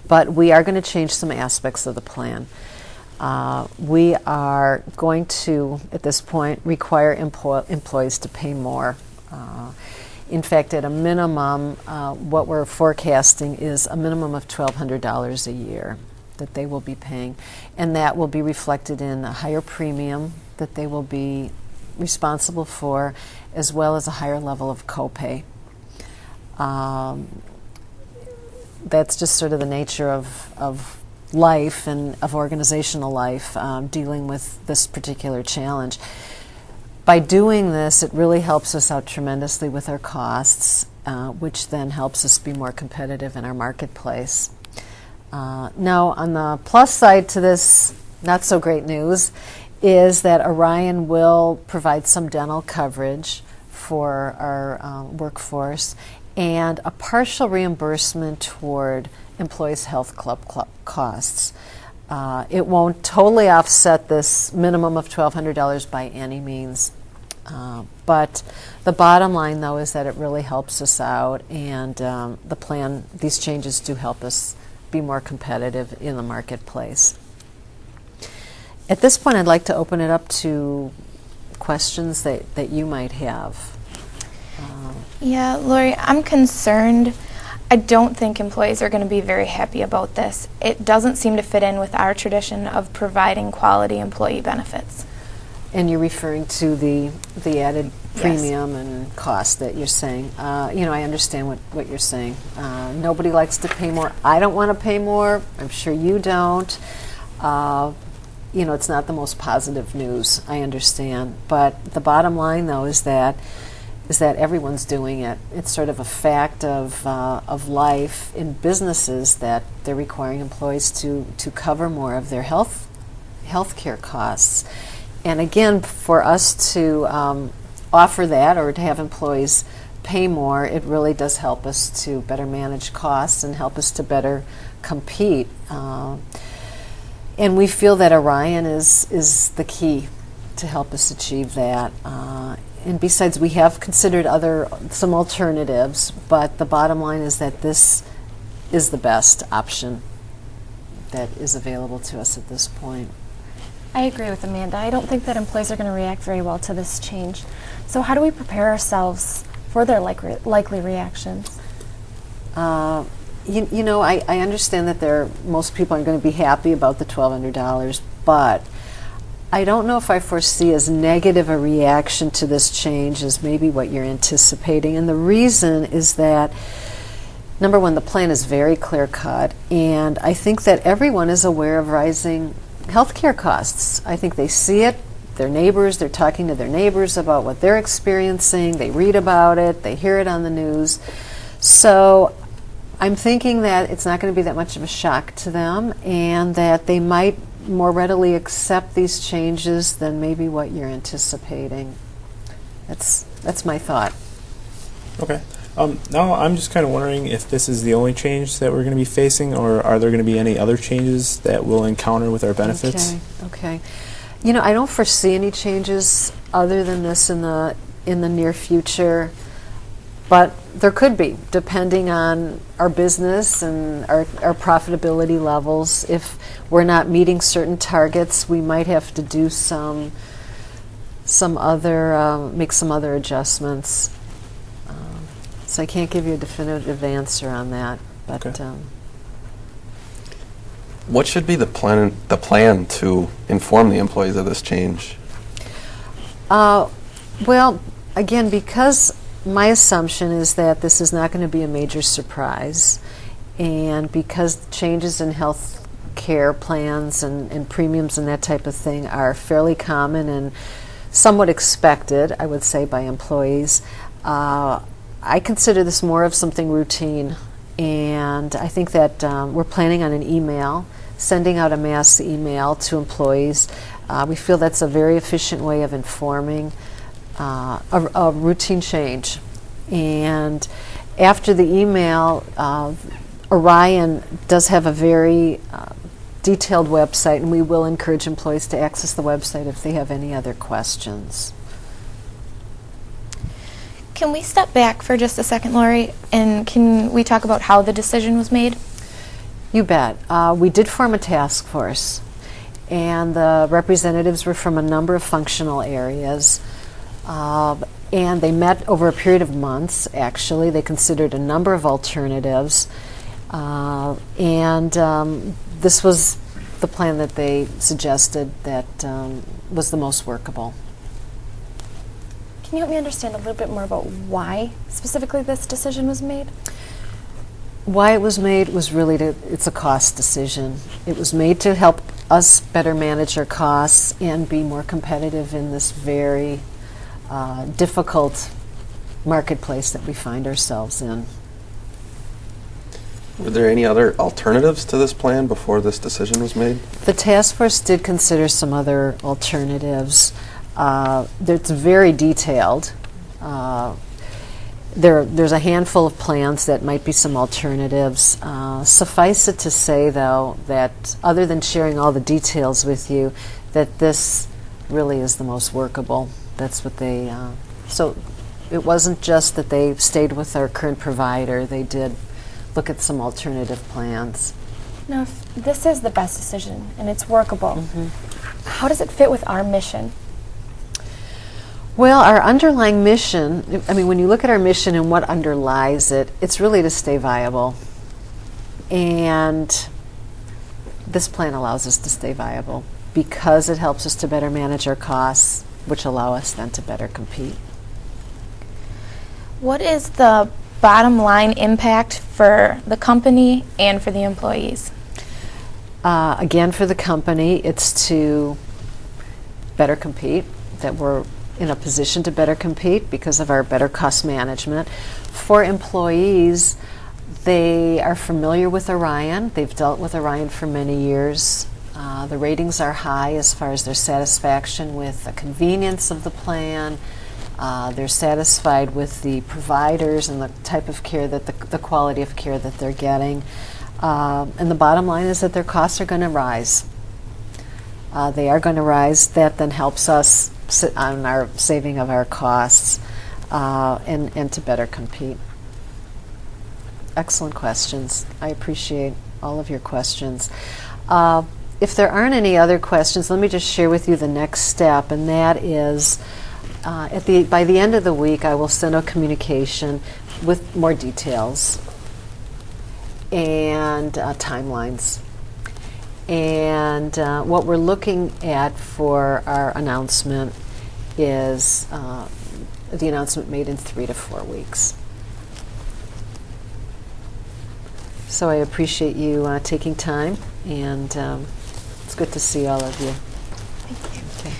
but we are going to change some aspects of the plan. We are going to, at this point, require employees to pay more. In fact, at a minimum, what we're forecasting is a minimum of $1,200 a year that they will be paying, and that will be reflected in a higher premium that they will be responsible for, as well as a higher level of copay. That's just sort of the nature of life and of organizational life, dealing with this particular challenge. By doing this, it really helps us out tremendously with our costs, which then helps us be more competitive in our marketplace. Now, on the plus side to this not so great news is that Orion will provide some dental coverage for our workforce and a partial reimbursement toward employees' health club costs. It won't totally offset this minimum of $1,200 by any means, but the bottom line, though, is that it really helps us out, and the plan, these changes do help us be more competitive in the marketplace. At this point, I'd like to open it up to questions that you might have. Yeah, Lori, I'm concerned. I don't think employees are going to be very happy about this. It doesn't seem to fit in with our tradition of providing quality employee benefits. And you're referring to the added premium Yes. and cost that you're saying. I understand what you're saying. Nobody likes to pay more. I don't want to pay more. I'm sure you don't. It's not the most positive news. I understand. But the bottom line, though, is that everyone's doing it. It's sort of a fact of life in businesses that they're requiring employees to cover more of their health care costs. And again, for us to offer that or to have employees pay more, it really does help us to better manage costs and help us to better compete. And we feel that Orion is the key to help us achieve that. And besides, we have considered some alternatives, but the bottom line is that this is the best option that is available to us at this point. I agree with Amanda. I don't think that employees are going to react very well to this change. So how do we prepare ourselves for their likely reactions? I understand that most people aren't going to be happy about the $1,200, but I don't know if I foresee as negative a reaction to this change as maybe what you're anticipating. And the reason is that, number one, the plan is very clear-cut, and I think that everyone is aware of rising healthcare costs. I think they see it. Their neighbors, they're talking to their neighbors about what they're experiencing. They read about it. They hear it on the news. So I'm thinking that it's not going to be that much of a shock to them, and that they might more readily accept these changes than maybe what you're anticipating. That's my thought. Okay. Now I'm just kind of wondering if this is the only change that we're going to be facing, or are there going to be any other changes that we'll encounter with our benefits? Okay. I don't foresee any changes other than this in the near future, but there could be, depending on our business and our profitability levels. If we're not meeting certain targets, we might have to do make some other adjustments. So I can't give you a definitive answer on that. But okay. What should be the plan to inform the employees of this change? Well, again, because my assumption is that this is not going to be a major surprise, and because changes in health care plans and premiums and that type of thing are fairly common and somewhat expected, I would say, by employees, I consider this more of something routine, and I think that we're planning on an email, sending out a mass email to employees. We feel that's a very efficient way of informing a routine change. And after the email, Orion does have a very detailed website, and we will encourage employees to access the website if they have any other questions. Can we step back for just a second, Lori, and can we talk about how the decision was made? You bet. We did form a task force, and the representatives were from a number of functional areas. And they met over a period of months, actually. They considered a number of alternatives. This was the plan that they suggested that was the most workable. Can you help me understand a little bit more about why specifically this decision was made? Why it was made was really it's a cost decision. It was made to help us better manage our costs and be more competitive in this very difficult marketplace that we find ourselves in. Were there any other alternatives to this plan before this decision was made? The task force did consider some other alternatives. It's very detailed. There's a handful of plans that might be some alternatives. Suffice it to say, though, that other than sharing all the details with you, that this really is the most workable. That's what they, so it wasn't just that they stayed with our current provider. They did look at some alternative plans. Now, if this is the best decision and it's workable, how does it fit with our mission? Well, our underlying mission, I mean, when you look at our mission and what underlies it, it's really to stay viable. And this plan allows us to stay viable because it helps us to better manage our costs, which allow us then to better compete. What is the bottom line impact for the company and for the employees? Again, for the company, it's to better compete, that we're in a position to better compete because of our better cost management. For employees, they are familiar with Orion. They've dealt with Orion for many years. The ratings are high as far as their satisfaction with the convenience of the plan. They're satisfied with the providers and the type of care, that the quality of care that they're getting. And the bottom line is that their costs are going to rise. They are going to rise. That then helps us sit on our saving of our costs and to better compete. Excellent questions. I appreciate all of your questions. If there aren't any other questions, let me just share with you the next step, and that is by the end of the week, I will send a communication with more details and timelines. And what we're looking at for our announcement is the announcement made in 3 to 4 weeks. So I appreciate you taking time, and it's good to see all of you. Thank you. Okay.